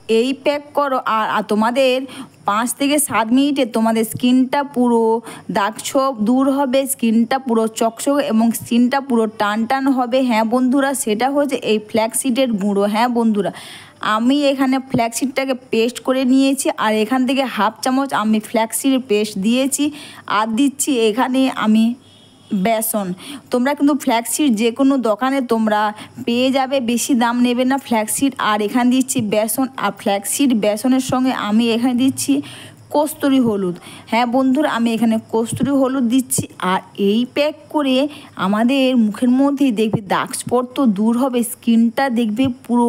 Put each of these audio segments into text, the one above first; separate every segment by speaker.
Speaker 1: এই প্যাক করো আর তোমাদের 5 থেকে 7 মিনিটে তোমাদের স্কিনটা পুরো দাগ ছোপ দূর হবে, স্কিনটা পুরো চকচকে এবং স্কিনটা পুরো টান টান হবে। হ্যাঁ বন্ধুরা, সেটা হচ্ছে এই ফ্ল্যাক্সিডের গুঁড়ো। হ্যাঁ বন্ধুরা, আমি এখানে ফ্ল্যাক্সিডটাকে পেস্ট করে নিয়েছি আর এখান থেকে হাফ চামচ আমি ফ্ল্যাক্সিড পেস্ট দিয়েছি আর দিচ্ছি এখানে আমি বেসন। তোমরা কিন্তু ফ্ল্যাক্সিড যে কোনো দোকানে তোমরা পেয়ে যাবে, বেশি দাম নেবে না ফ্ল্যাক্সিড। আর এখানে দিচ্ছি বেসন আর ফ্ল্যাক্সিড বেসনের সঙ্গে আমি এখানে দিচ্ছি কস্তুরি হলুদ। হ্যাঁ বন্ধুরা, আমি এখানে কস্তুরি হলুদ দিচ্ছি আর এই প্যাক করে আমাদের মুখের মধ্যেই দেখবে দাগ স্পট তো দূর হবে, স্কিনটা দেখবে পুরো।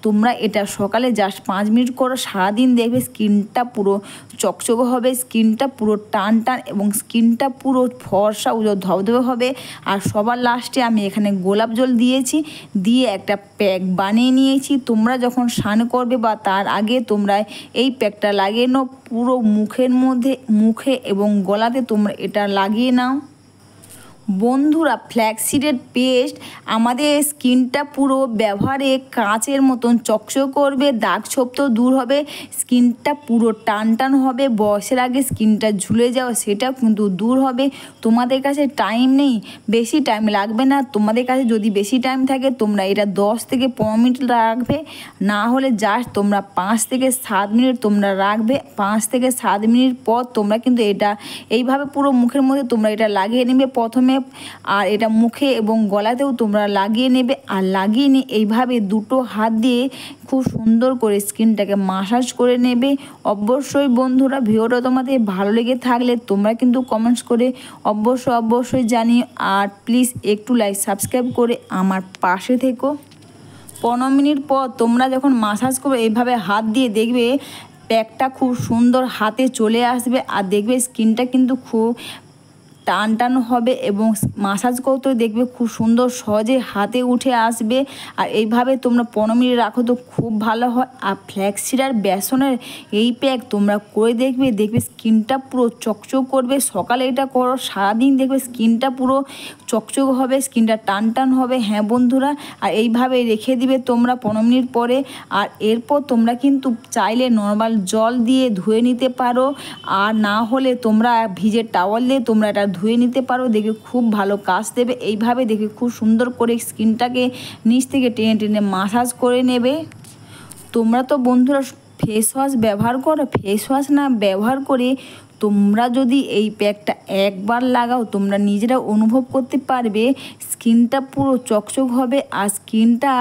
Speaker 1: তোমরা এটা সকালে জাস্ট 5 মিনিট করো, সারাদিন দেখবে স্কিনটা পুরো চকচকে হবে, স্কিনটা পুরো টান টান এবং স্কিনটা পুরো ফর্সা ধবধবে হবে। আর সবার লাস্টে আমি এখানে গোলাপ জল দিয়েছি, দিয়ে একটা প্যাক বানিয়ে নিয়েছি। তোমরা যখন স্নান করবে বা তার আগে তোমরা এই প্যাকটা লাগিয়ে নাও পুরো মুখের মধ্যে, মুখে এবং গলাতে তোমরা এটা লাগিয়ে নাও। বন্ধুরা, ফ্ল্যাক্সিডের পেস্ট আমাদের স্কিনটা পুরো ব্যবহারে কাঁচের মতন চকচক করবে, দাগ ছোপ তো দূর হবে, স্কিনটা পুরো টান টান হবে, বয়সের আগে স্কিনটা ঝুলে যাওয়া সেটাও কিন্তু দূর হবে। তোমাদের কাছে টাইম নেই, বেশি টাইম লাগবে না। তোমাদের কাছে যদি বেশি টাইম থাকে তোমরা এটা 10 থেকে 15 মিনিট রাখবে, না হলে জাস্ট তোমরা 5 থেকে 7 মিনিট তোমরা রাখবে। 5 থেকে 7 মিনিট পর তোমরা কিন্তু এটা এইভাবে পুরো মুখের মধ্যে তোমরা এটা লাগিয়ে নেবে প্রথমে, আর এটা মুখে এবং গলাতেও তোমরা লাগিয়ে নেবে। আর লাগিয়ে নিয়ে এইভাবে দুটো হাত দিয়ে খুব সুন্দর করে স্কিনটাকে মাসাজ করে নেবে। অবশ্যই বন্ধুরা, ভিডিওটা তোমাদের ভালো লেগে থাকলে তোমরা কিন্তু কমেন্টস করে অবশ্যই জানিও। আর প্লিজ একটু লাইক সাবস্ক্রাইব করে আমার পাশে থেকো। 15 মিনিট পর তোমরা যখন মাসাজ করবে এইভাবে হাত দিয়ে দেখবে প্যাকটা খুব সুন্দর হাতে চলে আসবে আর দেখবে স্কিনটা কিন্তু খুব টান টান হবে এবং মাসাজ করতে দেখবে খুব সুন্দর সহজে হাতে উঠে আসবে। আর এইভাবে তোমরা 15 মিনিট রাখো তো খুব ভালো হয়। আর ফ্ল্যাক্সিড আর বেসনের এই প্যাক তোমরা করে দেখবে স্কিনটা পুরো চকচক করবে। সকালে এটা করো, সারাদিন দেখবে স্কিনটা পুরো চকচক হবে, স্কিনটা টান টান হবে। হ্যাঁ বন্ধুরা, আর এইভাবে রেখে দিবে তোমরা 15 মিনিট পরে। আর এরপর তোমরা কিন্তু চাইলে নর্মাল জল দিয়ে ধুয়ে নিতে পারো, আর না হলে তোমরা ভিজে টাওয়াল দিয়ে তোমরা এটা ধুয়ে নিতে পারো, দেখে খুব ভালো কাজ দেবে। এইভাবে দেখে খুব সুন্দর করে স্কিনটাকে নিচ থেকে টেনে টেনে মাসাজ করে নেবে। তোমরা তো বন্ধুরা ফেস ওয়াশ ব্যবহার করো, ফেস ওয়াশ না ব্যবহার করে তোমরা যদি এই প্যাকটা একবার লাগাও তোমরা নিজেরা অনুভব করতে পারবে স্কিনটা পুরো চকচক হবে আর স্কিনটা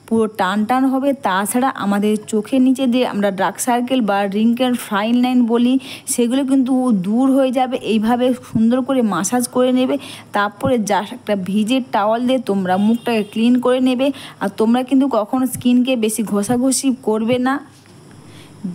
Speaker 1: পুরো টান টান হবে। তাছাড়া আমাদের চোখের নিচে যে আমরা ডার্ক সার্কেল বা রিঙ্কেল ফাইন লাইন বলি সেগুলো কিন্তু দূর হয়ে যাবে। এইভাবে সুন্দর করে মাসাজ করে নেবে, তারপরে জাস্ট একটা ভিজে টাওয়াল দিয়ে তোমরা মুখটাকে ক্লিন করে নেবে। আর তোমরা কিন্তু কখনো স্কিনকে বেশি ঘষাঘষি করবে না,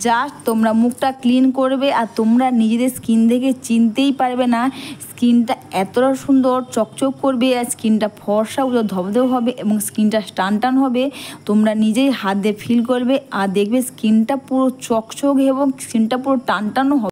Speaker 1: জাস্ট তোমরা মুখটা ক্লিন করবে। আর তোমরা নিজেদের স্কিন দেখে চিনতেই পারবে না স্কিনটা এতটা সুন্দর চকচক করবে আর স্কিনটা ফর্সা ধবধবে হবে এবং স্কিনটা টান টান হবে। তোমরা নিজেই হাত দিয়ে ফিল করবে আর দেখবে স্কিনটা পুরো চকচক এবং স্কিনটা পুরো টান টানও হবে।